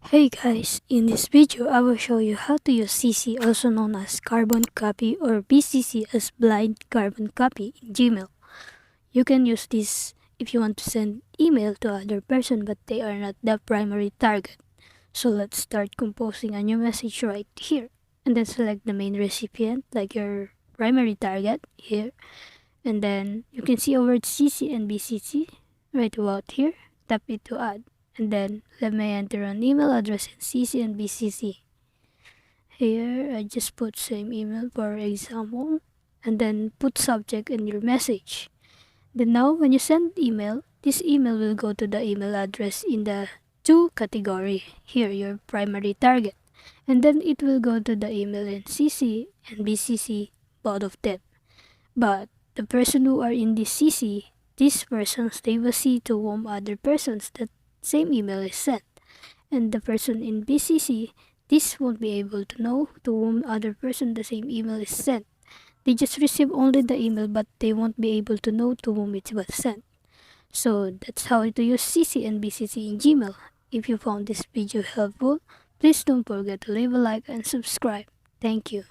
Hey guys, in this video I will show you how to use CC, also known as carbon copy, or BCC as blind carbon copy in Gmail. You can use this if you want to send email to other person but they are not the primary target. So let's start composing a new message right here, and then select the main recipient like your primary target here, and then you can see over CC and BCC right about here. Tap it to add, and then let me enter an email address in CC and BCC. Here I just put same email for example, and then put subject in your message. Then now when you send email, this email will go to the email address in the to category, here your primary target, and then it will go to the email in CC and BCC, both of them. But the person who are in this CC, these persons, they will see to whom other persons that same email is sent. And the person in BCC, this won't be able to know to whom other person the same email is sent. They just receive only the email, but they won't be able to know to whom it was sent. So that's how to use CC and BCC in Gmail. If you found this video helpful, please don't forget to leave a like and subscribe. Thank you.